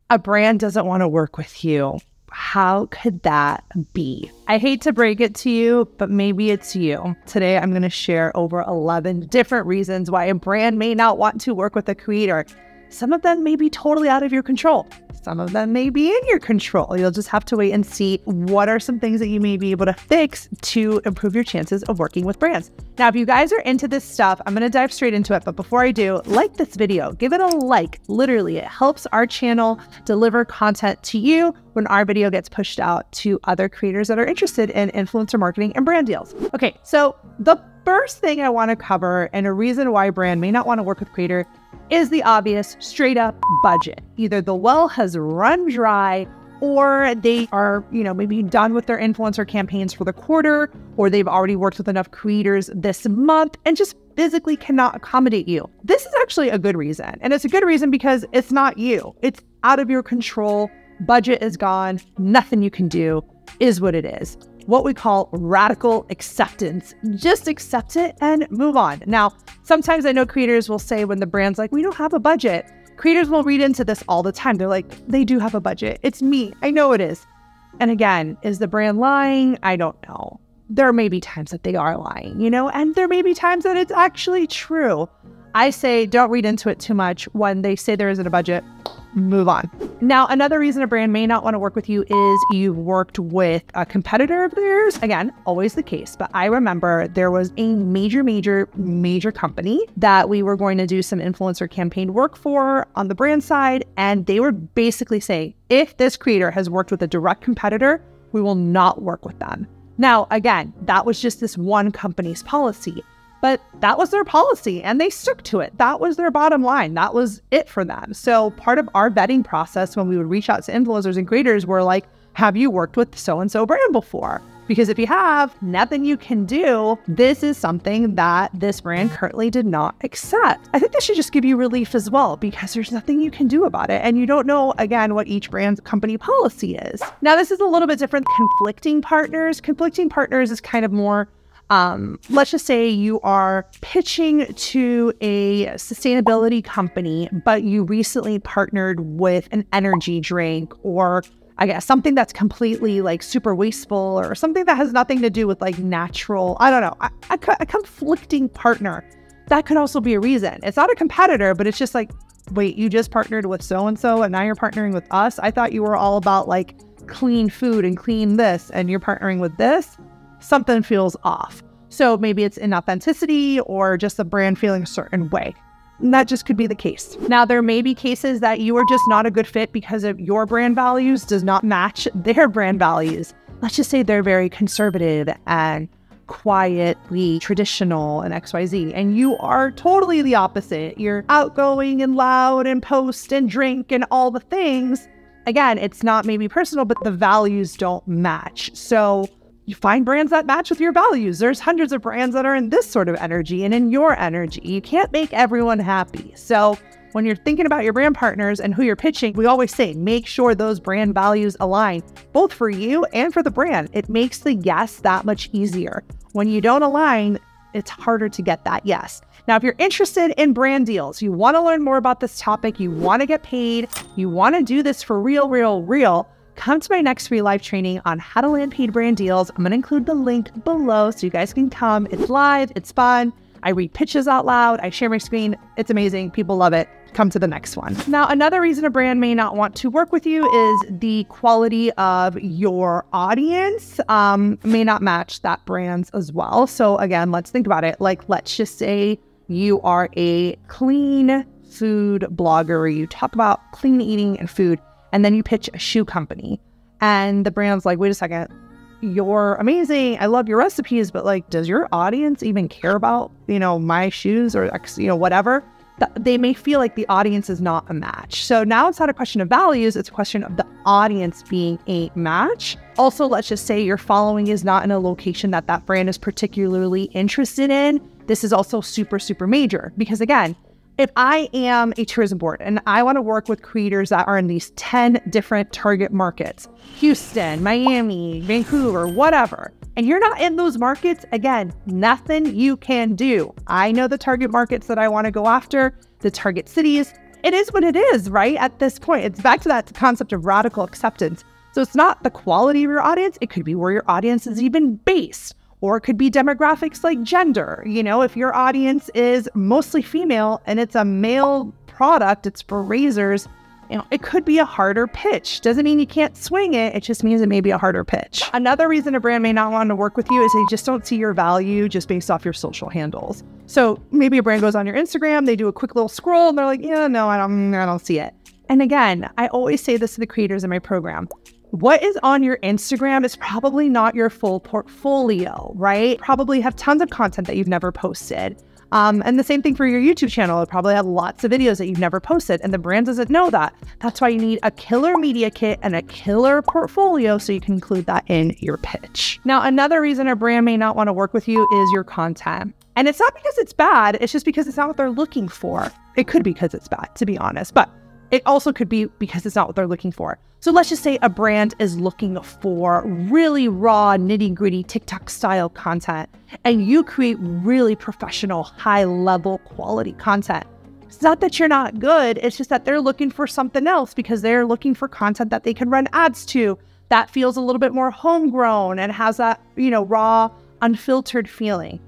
a brand doesn't want to work with you. How could that be? I hate to break it to you, but maybe it's you. Today, I'm going to share over 11 different reasons why a brand may not want to work with a creator. Some of them may be totally out of your control. Some of them may be in your control. You'll just have to wait and see what are some things that you may be able to fix to improve your chances of working with brands. Now, if you guys are into this stuff, I'm going to dive straight into it. But before I do, like this video, give it a like. Literally, it helps our channel deliver content to you when our video gets pushed out to other creators that are interested in influencer marketing and brand deals. Okay, so the first thing I want to cover, and a reason why a brand may not want to work with creator, is the obvious straight up budget. Either the well has run dry, or they are, maybe done with their influencer campaigns for the quarter, or they've already worked with enough creators this month and just physically cannot accommodate you. This is actually a good reason. And it's a good reason because it's not you. It's out of your control. Budget is gone. Nothing you can do is what it is. What we call radical acceptance. Just accept it and move on. Now, sometimes I know creators will say when the brand's like, we don't have a budget. Creators will read into this all the time. They're like, they do have a budget. It's me. I know it is. And again, is the brand lying? I don't know. There may be times that they are lying, and there may be times that it's actually true. I say don't read into it too much. When they say there isn't a budget, move on. Now, another reason a brand may not want to work with you is you've worked with a competitor of theirs. Again, always the case, but I remember there was a major company that we were going to do some influencer campaign work for on the brand side. And they were basically saying, if this creator has worked with a direct competitor, we will not work with them. Now, again, that was just this one company's policy. But that was their policy and they stuck to it. That was their bottom line. That was it for them. So part of our vetting process when we would reach out to influencers and creators were like, have you worked with so-and-so brand before? Because if you have, nothing you can do. This is something that this brand currently did not accept. I think this should just give you relief as well, because there's nothing you can do about it. And you don't know, again, what each brand's company policy is. Now, this is a little bit different. Conflicting partners. Conflicting partners is kind of more let's just say you are pitching to a sustainability company, but you recently partnered with an energy drink, or I guess something that's completely like super wasteful, or something that has nothing to do with like natural, I don't know, a conflicting partner. That could also be a reason. It's not a competitor, but it's just like, wait, you just partnered with so-and-so and now you're partnering with us? I thought you were all about like clean food and clean this, and you're partnering with this? Something feels off. So maybe it's inauthenticity or just the brand feeling a certain way. And that just could be the case. Now, there may be cases that you are just not a good fit because of your brand values does not match their brand values. Let's just say they're very conservative and quietly traditional and XYZ, and you are totally the opposite. You're outgoing and loud and post and drink and all the things. Again, it's not maybe personal, but the values don't match. So you find brands that match with your values. There's hundreds of brands that are in this sort of energy and in your energy. You can't make everyone happy. So when you're thinking about your brand partners and who you're pitching, we always say, make sure those brand values align, both for you and for the brand. It makes the yes that much easier. When you don't align, it's harder to get that yes. Now, if you're interested in brand deals, you want to learn more about this topic, you want to get paid, you want to do this for real, come to my next free live training on how to land paid brand deals. I'm going to include the link below so you guys can come. It's live, it's fun. I read pitches out loud. I share my screen. It's amazing. People love it. Come to the next one. Now, another reason a brand may not want to work with you is the quality of your audience may not match that brand's as well. So again, let's think about it. Like, let's just say you are a clean food blogger where you talk about clean eating and food. And then you pitch a shoe company and the brand's like, wait a second, you're amazing. I love your recipes, but like, does your audience even care about, my shoes or, whatever? They may feel like the audience is not a match. So now it's not a question of values. It's a question of the audience being a match. Also, let's just say your following is not in a location that brand is particularly interested in. This is also super, super major because again, if I am a tourism board and I want to work with creators that are in these 10 different target markets, Houston, Miami, Vancouver, whatever, and you're not in those markets, again, nothing you can do. I know the target markets that I want to go after, the target cities. it is what it is, right? At this point, it's back to that concept of radical acceptance. So it's not the quality of your audience. It could be where your audience is even based, or it could be demographics like gender. You know, if your audience is mostly female and it's a male product, it's for razors, you know, it could be a harder pitch. Doesn't mean you can't swing it. It just means it may be a harder pitch. Another reason a brand may not want to work with you is they just don't see your value just based off your social handles. So maybe a brand goes on your Instagram, they do a quick little scroll and they're like, yeah, no, I don't see it. And again, I always say this to the creators in my program. What is on your Instagram is probably not your full portfolio, right? Probably have tons of content that you've never posted. And the same thing for your YouTube channel. It probably have lots of videos that you've never posted, and the brand doesn't know that. That's why you need a killer media kit and a killer portfolio so you can include that in your pitch. Now, another reason a brand may not want to work with you is your content. And it's not because it's bad, it's just because it's not what they're looking for. It could be because it's bad, to be honest, but it also could be because it's not what they're looking for. So let's just say a brand is looking for really raw, nitty-gritty TikTok style content, and you create really professional, high-level quality content. It's not that you're not good, it's just that they're looking for something else because they're looking for content that they can run ads to that feels a little bit more homegrown and has that, you know, raw, unfiltered feeling.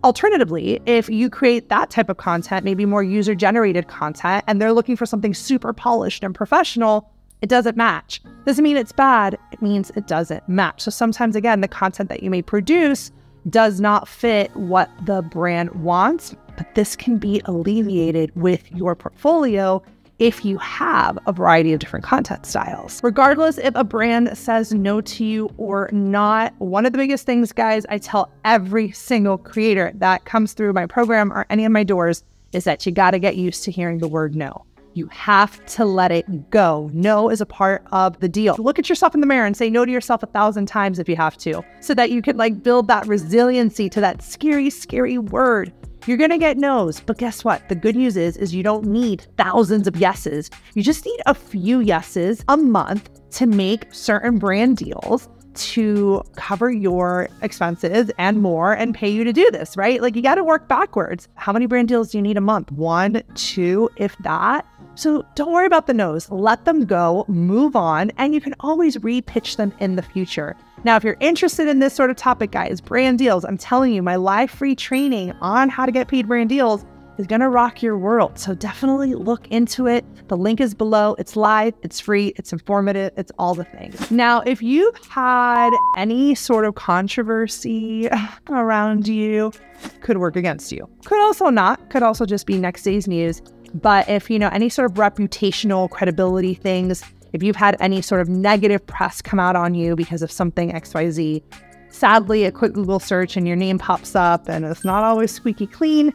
Alternatively, if you create that type of content, maybe more user-generated content, and they're looking for something super polished and professional, it doesn't match. Doesn't mean it's bad, it means it doesn't match. So sometimes, again, the content that you may produce does not fit what the brand wants, but this can be alleviated with your portfolio if you have a variety of different content styles. Regardless if a brand says no to you or not, one of the biggest things, guys, I tell every single creator that comes through my program or any of my doors is that you got to get used to hearing the word no. You have to let it go. No is a part of the deal. Look at yourself in the mirror and say no to yourself 1,000 times if you have to, so that you can like build that resiliency to that scary, scary word. You're going to get no's, but guess what? The good news is you don't need thousands of yeses. You just need a few yeses a month to make certain brand deals to cover your expenses and more and pay you to do this, right? Like you got to work backwards. How many brand deals do you need a month? 1, 2, if that. So don't worry about the no's. Let them go, move on, and you can always re-pitch them in the future. Now, if you're interested in this sort of topic, guys, brand deals, I'm telling you, my live free training on how to get paid brand deals is going to rock your world. So definitely look into it. The link is below. It's live, it's free, it's informative, it's all the things. Now, if you've had any sort of controversy around you, could work against you. Could also not, could also just be next day's news. But if, you know, any sort of reputational credibility things, if you've had any sort of negative press come out on you because of something XYZ, sadly, a quick Google search and your name pops up and it's not always squeaky clean.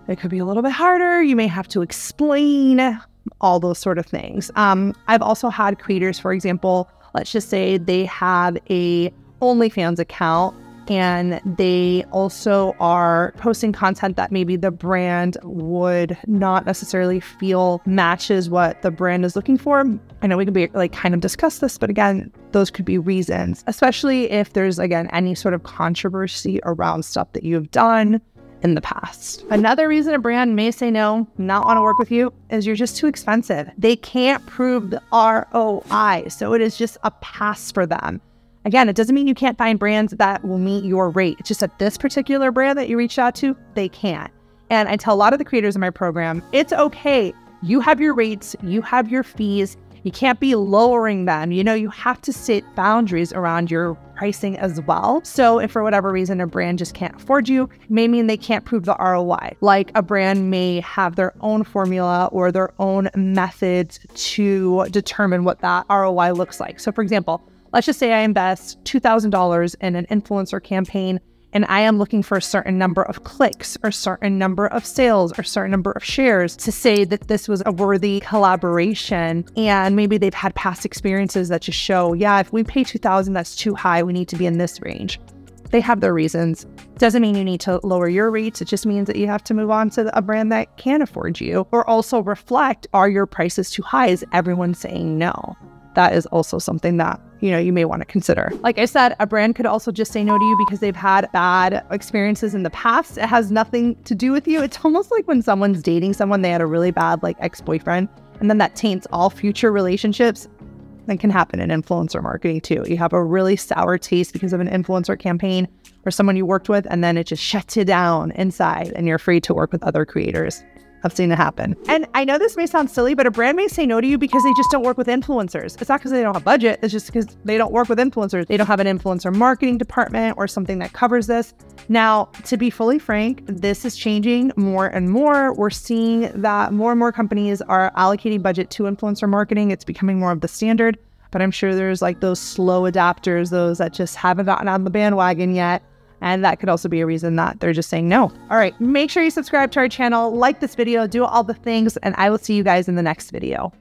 It could be a little bit harder. You may have to explain all those sort of things. I've also had creators, for example, let's just say they have a OnlyFans account and they also are posting content that maybe the brand would not necessarily feel matches what the brand is looking for. I know we can be like kind of discuss this, but again, those could be reasons, especially if there's, again, any sort of controversy around stuff that you've done in the past. Another reason a brand may say no, not want to work with you, is you're just too expensive. They can't prove the ROI, so it is just a pass for them. Again, it doesn't mean you can't find brands that will meet your rate. It's just that this particular brand that you reached out to, they can't. And I tell a lot of the creators in my program, it's okay. You have your rates, you have your fees. You can't be lowering them. You know, you have to set boundaries around your pricing as well. So if for whatever reason a brand just can't afford you, it may mean they can't prove the ROI. Like a brand may have their own formula or their own methods to determine what that ROI looks like. So for example, let's just say I invest $2,000 in an influencer campaign and I am looking for a certain number of clicks or certain number of sales or certain number of shares to say that this was a worthy collaboration. And maybe they've had past experiences that just show, yeah, if we pay $2,000, that's too high. We need to be in this range. They have their reasons. Doesn't mean you need to lower your rates. It just means that you have to move on to a brand that can afford you, or also reflect, are your prices too high? Is everyone saying no? That is also something that you may want to consider. Like I said, a brand could also just say no to you because they've had bad experiences in the past. It has nothing to do with you. It's almost like when someone's dating someone, they had a really bad like ex-boyfriend, and then that taints all future relationships. That can happen in influencer marketing too. You have a really sour taste because of an influencer campaign or someone you worked with, and then it just shuts you down inside and you're afraid to work with other creators. I've seen it happen. And I know this may sound silly, but a brand may say no to you because they just don't work with influencers. It's not because they don't have budget. It's just because they don't work with influencers. They don't have an influencer marketing department or something that covers this. Now, to be fully frank, this is changing more and more. We're seeing that more and more companies are allocating budget to influencer marketing. It's becoming more of the standard, but I'm sure there's like those slow adapters, those that just haven't gotten on the bandwagon yet. And that could also be a reason that they're just saying no. All right, make sure you subscribe to our channel, like this video, do all the things, and I will see you guys in the next video.